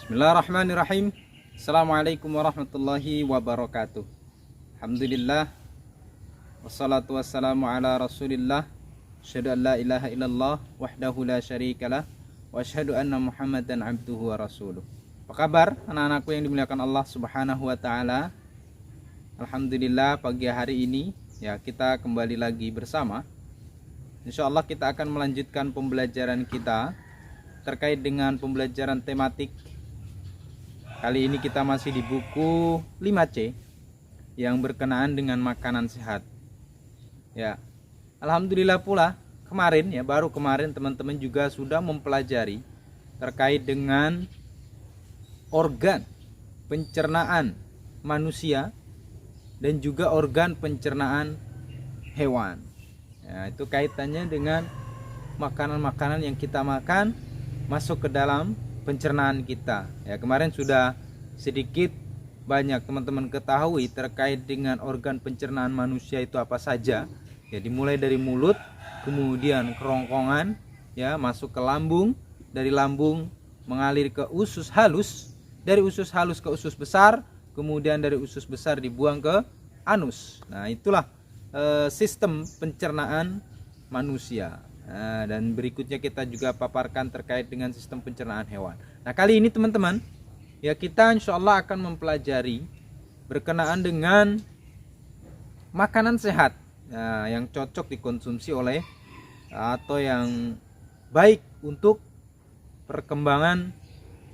Bismillahirrahmanirrahim. Assalamualaikum warahmatullahi wabarakatuh. Alhamdulillah. Wassalatu wassalamu ala rasulillah. Asyhadu an la ilaha illallah wahdahu la syarikalah. Wa asyhadu anna muhammadan abduhu wa rasuluh. Apa kabar anak-anakku yang dimuliakan Allah subhanahu wa ta'ala? Alhamdulillah, pagi hari ini ya kita kembali lagi bersama. Insyaallah kita akan melanjutkan pembelajaran kita terkait dengan pembelajaran tematik. Kali ini kita masih di buku 5C yang berkenaan dengan makanan sehat. Ya, alhamdulillah pula baru kemarin teman-teman juga sudah mempelajari terkait dengan organ pencernaan manusia dan juga organ pencernaan hewan. Ya, itu kaitannya dengan makanan-makanan yang kita makan masuk ke dalam pencernaan kita. Ya, kemarin sudah sedikit banyak teman-teman ketahui terkait dengan organ pencernaan manusia itu apa saja. Ya, dimulai dari mulut, kemudian kerongkongan, ya, masuk ke lambung, dari lambung mengalir ke usus halus, dari usus halus ke usus besar, kemudian dari usus besar dibuang ke anus. Nah, itulah sistem pencernaan manusia. Nah, dan berikutnya kita juga paparkan terkait dengan sistem pencernaan hewan. Nah, kali ini teman-teman, ya kita insya Allah akan mempelajari berkenaan dengan makanan sehat, nah, yang cocok dikonsumsi oleh atau yang baik untuk perkembangan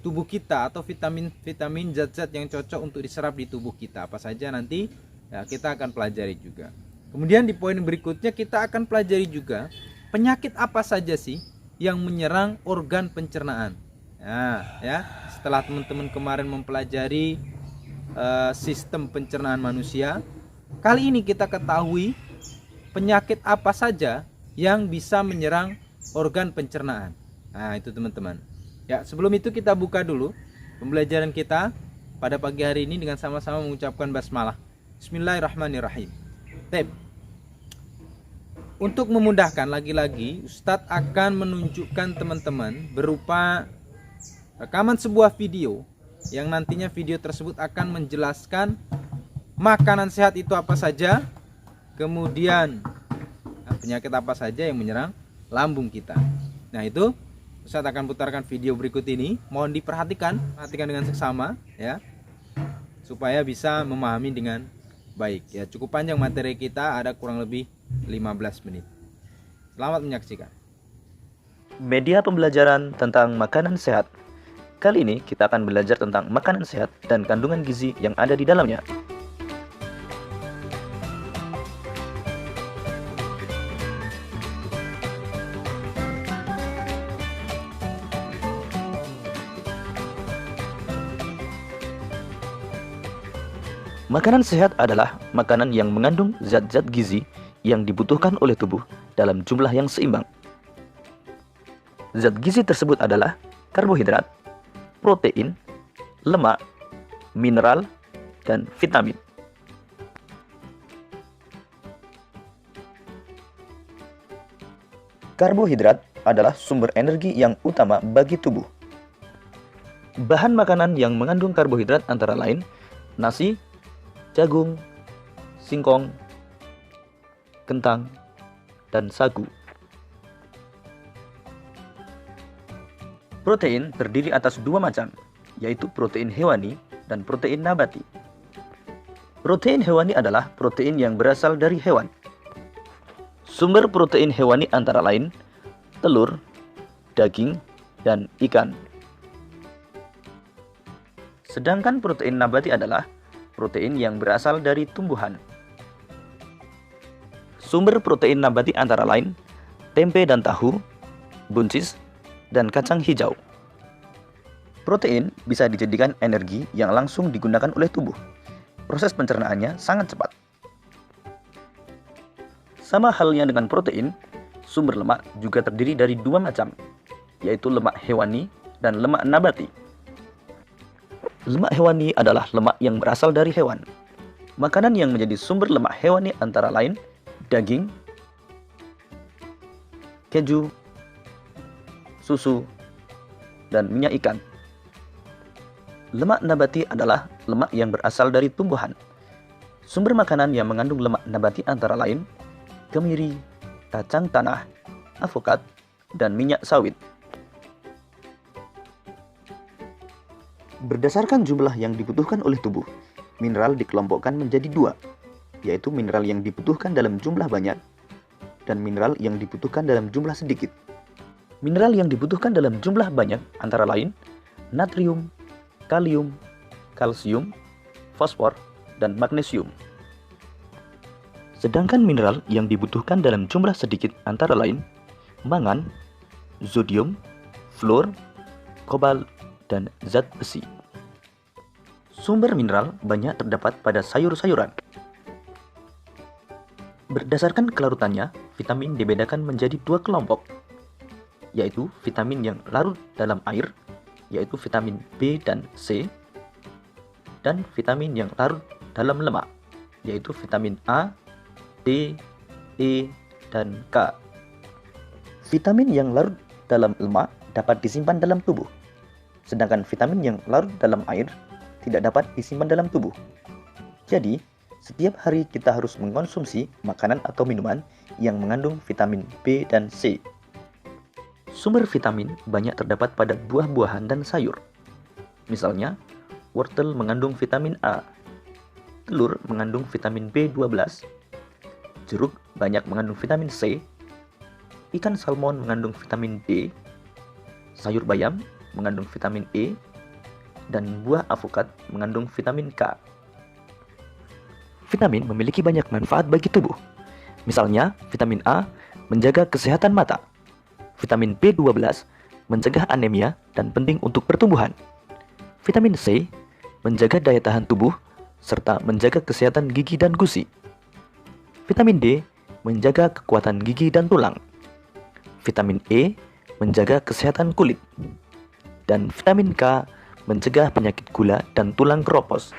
tubuh kita, atau vitamin zat-zat yang cocok untuk diserap di tubuh kita. Apa saja nanti ya kita akan pelajari juga. Kemudian di poin berikutnya kita akan pelajari juga penyakit apa saja sih yang menyerang organ pencernaan. Nah, ya, setelah teman-teman kemarin mempelajari sistem pencernaan manusia, kali ini kita ketahui penyakit apa saja yang bisa menyerang organ pencernaan. Nah, itu teman-teman. Ya, sebelum itu kita buka dulu pembelajaran kita pada pagi hari ini dengan sama-sama mengucapkan basmalah. Bismillahirrahmanirrahim. Untuk memudahkan, lagi-lagi Ustadz akan menunjukkan teman-teman berupa rekaman sebuah video yang nantinya video tersebut akan menjelaskan makanan sehat itu apa saja, kemudian penyakit apa saja yang menyerang lambung kita. Nah, itu Ustadz akan putarkan video berikut ini. Mohon perhatikan dengan seksama ya, supaya bisa memahami dengan baik. Ya, cukup panjang materi kita, ada kurang lebih 15 menit. Selamat menyaksikan. Media pembelajaran tentang makanan sehat. Kali ini kita akan belajar tentang makanan sehat dan kandungan gizi yang ada di dalamnya. Makanan sehat adalah makanan yang mengandung zat-zat gizi yang dibutuhkan oleh tubuh dalam jumlah yang seimbang. Zat gizi tersebut adalah karbohidrat, protein, lemak, mineral, dan vitamin. Karbohidrat adalah sumber energi yang utama bagi tubuh. Bahan makanan yang mengandung karbohidrat antara lain nasi, jagung, singkong, kentang, dan sagu. Protein terdiri atas dua macam, yaitu protein hewani dan protein nabati. Protein hewani adalah protein yang berasal dari hewan. Sumber protein hewani antara lain telur, daging, dan ikan. Sedangkan protein nabati adalah protein yang berasal dari tumbuhan. Sumber protein nabati antara lain tempe dan tahu, buncis, dan kacang hijau. Protein bisa dijadikan energi yang langsung digunakan oleh tubuh. Proses pencernaannya sangat cepat. Sama halnya dengan protein, sumber lemak juga terdiri dari dua macam, yaitu lemak hewani dan lemak nabati. Lemak hewani adalah lemak yang berasal dari hewan. Makanan yang menjadi sumber lemak hewani antara lain daging, keju, susu, dan minyak ikan. Lemak nabati adalah lemak yang berasal dari tumbuhan. Sumber makanan yang mengandung lemak nabati antara lain kemiri, kacang tanah, avokat, dan minyak sawit. Berdasarkan jumlah yang dibutuhkan oleh tubuh, mineral dikelompokkan menjadi dua, yaitu mineral yang dibutuhkan dalam jumlah banyak dan mineral yang dibutuhkan dalam jumlah sedikit. Mineral yang dibutuhkan dalam jumlah banyak antara lain natrium, kalium, kalsium, fosfor, dan magnesium. Sedangkan mineral yang dibutuhkan dalam jumlah sedikit antara lain mangan, zodium, fluor, kobalt, dan zat besi. Sumber mineral banyak terdapat pada sayur-sayuran. Berdasarkan kelarutannya, vitamin dibedakan menjadi dua kelompok, yaitu vitamin yang larut dalam air, yaitu vitamin B dan C, dan vitamin yang larut dalam lemak, yaitu vitamin A, D, E, dan K. Vitamin yang larut dalam lemak dapat disimpan dalam tubuh, sedangkan vitamin yang larut dalam air tidak dapat disimpan dalam tubuh. Jadi, setiap hari kita harus mengkonsumsi makanan atau minuman yang mengandung vitamin B dan C. Sumber vitamin banyak terdapat pada buah-buahan dan sayur. Misalnya, wortel mengandung vitamin A, telur mengandung vitamin B12, jeruk banyak mengandung vitamin C, ikan salmon mengandung vitamin D, sayur bayam mengandung vitamin E, dan buah avokat mengandung vitamin K. Vitamin memiliki banyak manfaat bagi tubuh. Misalnya, vitamin A menjaga kesehatan mata. Vitamin B12 mencegah anemia dan penting untuk pertumbuhan. Vitamin C menjaga daya tahan tubuh serta menjaga kesehatan gigi dan gusi. Vitamin D menjaga kekuatan gigi dan tulang. Vitamin E menjaga kesehatan kulit. Dan vitamin K mencegah penyakit gula dan tulang keropos.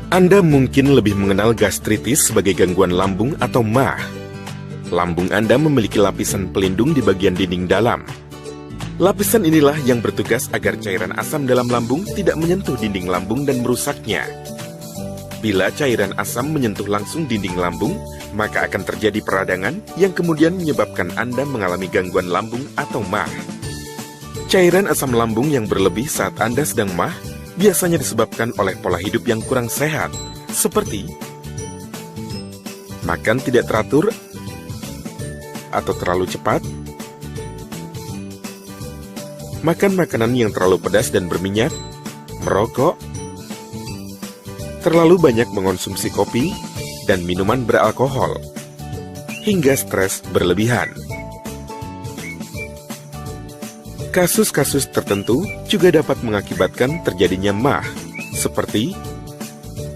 Anda mungkin lebih mengenal gastritis sebagai gangguan lambung atau MAH. Lambung Anda memiliki lapisan pelindung di bagian dinding dalam. Lapisan inilah yang bertugas agar cairan asam dalam lambung tidak menyentuh dinding lambung dan merusaknya. Bila cairan asam menyentuh langsung dinding lambung, maka akan terjadi peradangan yang kemudian menyebabkan Anda mengalami gangguan lambung atau MAH. Cairan asam lambung yang berlebih saat Anda sedang MAH biasanya disebabkan oleh pola hidup yang kurang sehat, seperti makan tidak teratur atau terlalu cepat, makan makanan yang terlalu pedas dan berminyak, merokok, terlalu banyak mengonsumsi kopi dan minuman beralkohol, hingga stres berlebihan. Kasus-kasus tertentu juga dapat mengakibatkan terjadinya MAH, seperti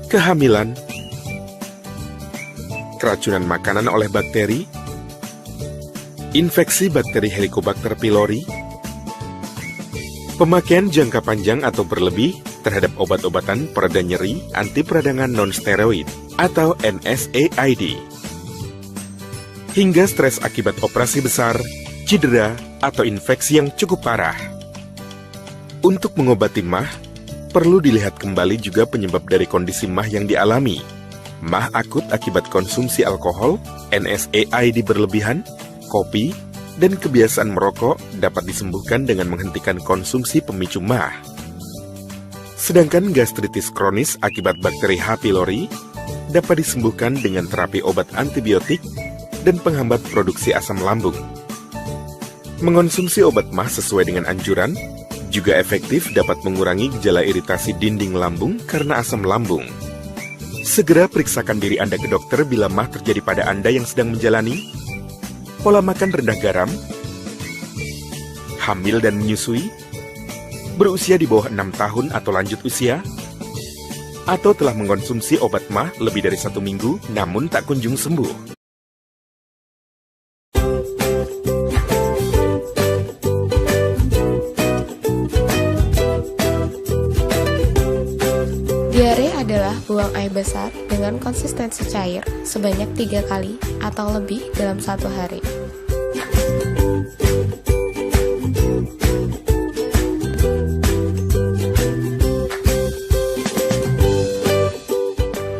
kehamilan, keracunan makanan oleh bakteri, infeksi bakteri Helicobacter pylori, pemakaian jangka panjang atau berlebih terhadap obat-obatan pereda nyeri anti peradangan non-steroid atau NSAID, hingga stres akibat operasi besar, cedera, atau infeksi yang cukup parah. Untuk mengobati MAH, Perlu dilihat kembali juga penyebab dari kondisi MAH yang dialami. MAH akut akibat konsumsi alkohol, NSAID berlebihan, kopi, dan kebiasaan merokok dapat disembuhkan dengan menghentikan konsumsi pemicu MAH. Sedangkan gastritis kronis akibat bakteri H. pylori dapat disembuhkan dengan terapi obat antibiotik dan penghambat produksi asam lambung. Mengonsumsi obat MAH sesuai dengan anjuran juga efektif dapat mengurangi gejala iritasi dinding lambung karena asam lambung. Segera periksakan diri Anda ke dokter bila MAH terjadi pada Anda yang sedang menjalani pola makan rendah garam, hamil dan menyusui, berusia di bawah 6 tahun atau lanjut usia, atau telah mengkonsumsi obat MAH lebih dari 1 minggu namun tak kunjung sembuh. Diare adalah buang air besar dengan konsistensi cair sebanyak 3 kali atau lebih dalam 1 hari.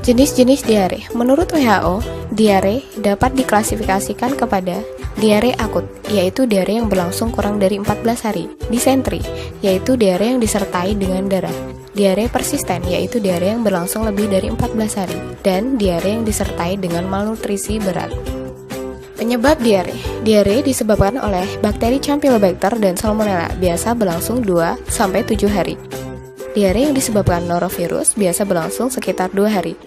Jenis-jenis diare. Menurut WHO, diare dapat diklasifikasikan kepada diare akut, yaitu diare yang berlangsung kurang dari 14 hari, disentri, yaitu diare yang disertai dengan darah, diare persisten, yaitu diare yang berlangsung lebih dari 14 hari, dan diare yang disertai dengan malnutrisi berat. Penyebab diare. Diare disebabkan oleh bakteri Campylobacter dan Salmonella, biasa berlangsung 2-7 hari. Diare yang disebabkan norovirus biasa berlangsung sekitar 2 hari.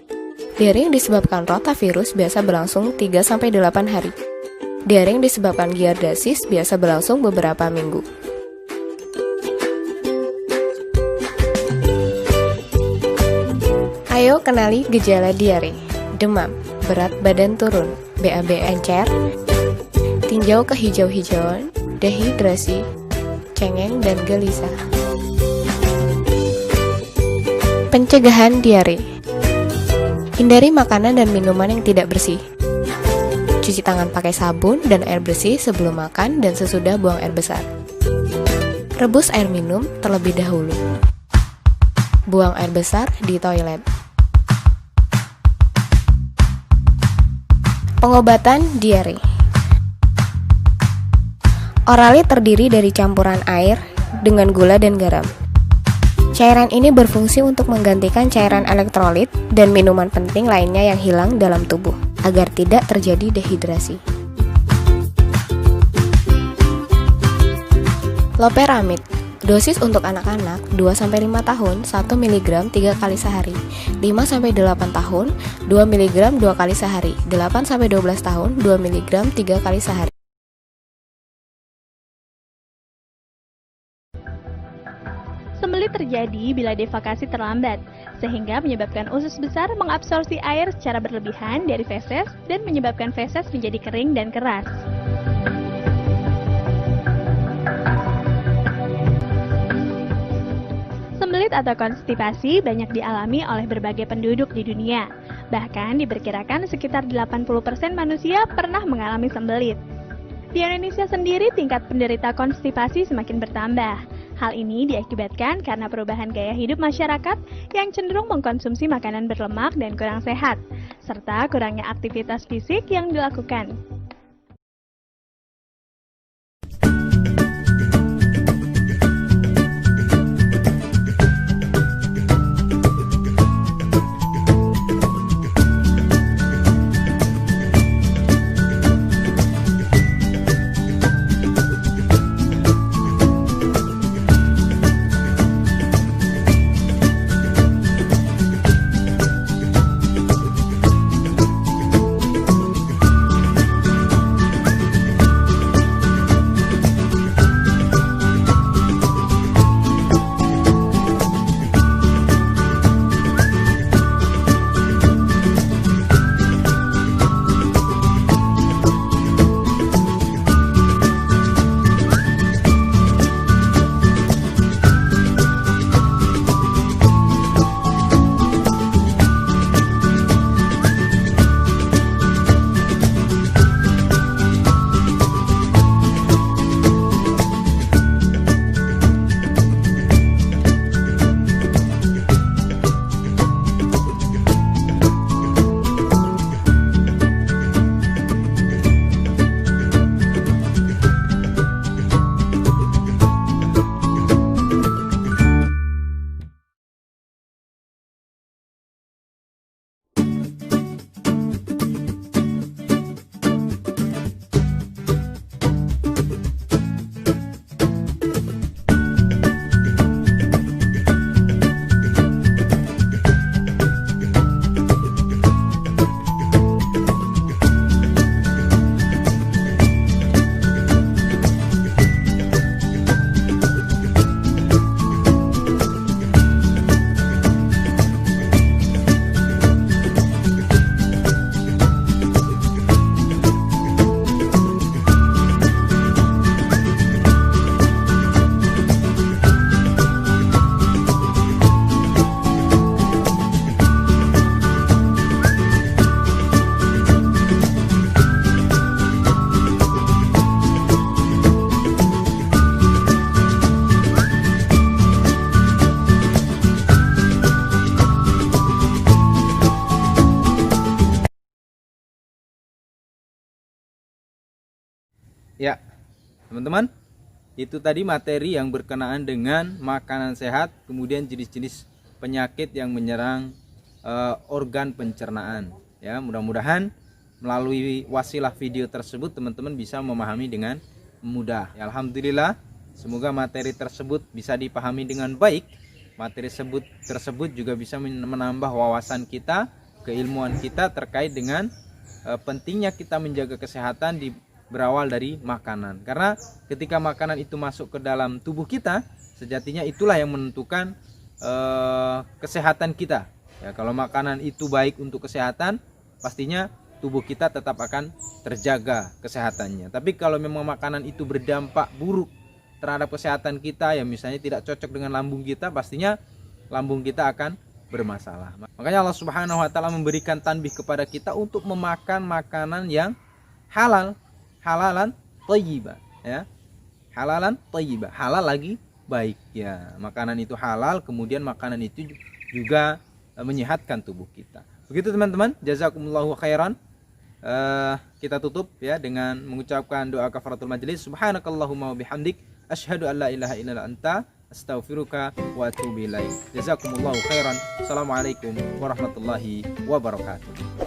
Diare yang disebabkan rotavirus biasa berlangsung 3-8 hari. Diare yang disebabkan giardiasis biasa berlangsung beberapa minggu. Ayo kenali gejala diare. Demam, berat badan turun, BAB encer, tinjau kehijau-hijauan, dehidrasi, cengeng dan gelisah. Pencegahan diare. Hindari makanan dan minuman yang tidak bersih. Cuci tangan pakai sabun dan air bersih sebelum makan dan sesudah buang air besar. Rebus air minum terlebih dahulu. Buang air besar di toilet. Pengobatan diare. Oralit terdiri dari campuran air dengan gula dan garam. Cairan ini berfungsi untuk menggantikan cairan elektrolit dan minuman penting lainnya yang hilang dalam tubuh, agar tidak terjadi dehidrasi. Loperamid. Dosis untuk anak-anak 2-5 tahun 1 mg 3 kali sehari, 5-8 tahun 2 mg 2 kali sehari, 8-12 tahun 2 mg 3 kali sehari. Sembelit terjadi bila defekasi terlambat, sehingga menyebabkan usus besar mengabsorpsi air secara berlebihan dari feses dan menyebabkan feses menjadi kering dan keras. Sembelit atau konstipasi banyak dialami oleh berbagai penduduk di dunia. Bahkan diperkirakan sekitar 80% manusia pernah mengalami sembelit. Di Indonesia sendiri tingkat penderita konstipasi semakin bertambah. Hal ini diakibatkan karena perubahan gaya hidup masyarakat yang cenderung mengkonsumsi makanan berlemak dan kurang sehat, serta kurangnya aktivitas fisik yang dilakukan. Ya, teman-teman, itu tadi materi yang berkenaan dengan makanan sehat, kemudian jenis-jenis penyakit yang menyerang organ pencernaan. Ya, mudah-mudahan melalui wasilah video tersebut teman-teman bisa memahami dengan mudah. Ya, alhamdulillah, semoga materi tersebut bisa dipahami dengan baik. Materi tersebut juga bisa menambah wawasan kita, keilmuan kita terkait dengan pentingnya kita menjaga kesehatan berawal dari makanan. Karena ketika makanan itu masuk ke dalam tubuh kita, sejatinya itulah yang menentukan kesehatan kita. Ya, kalau makanan itu baik untuk kesehatan, pastinya tubuh kita tetap akan terjaga kesehatannya. Tapi kalau memang makanan itu berdampak buruk terhadap kesehatan kita, yang misalnya tidak cocok dengan lambung kita, pastinya lambung kita akan bermasalah. Makanya Allah Subhanahu wa taala memberikan tanbih kepada kita untuk memakan makanan yang halal, halalan thayyibah, ya. Halalan thayyibah, halal lagi baik, ya. Makanan itu halal, kemudian makanan itu juga menyehatkan tubuh kita. Begitu teman-teman, jazakumullahu khairan. Kita tutup ya dengan mengucapkan doa kafaratul majelis. Subhanakallahumma wa bihamdik, asyhadu an la ilaha illa anta, astaghfiruka wa atubu ilaik. Jazakumullahu khairan. Assalamualaikum warahmatullahi wabarakatuh.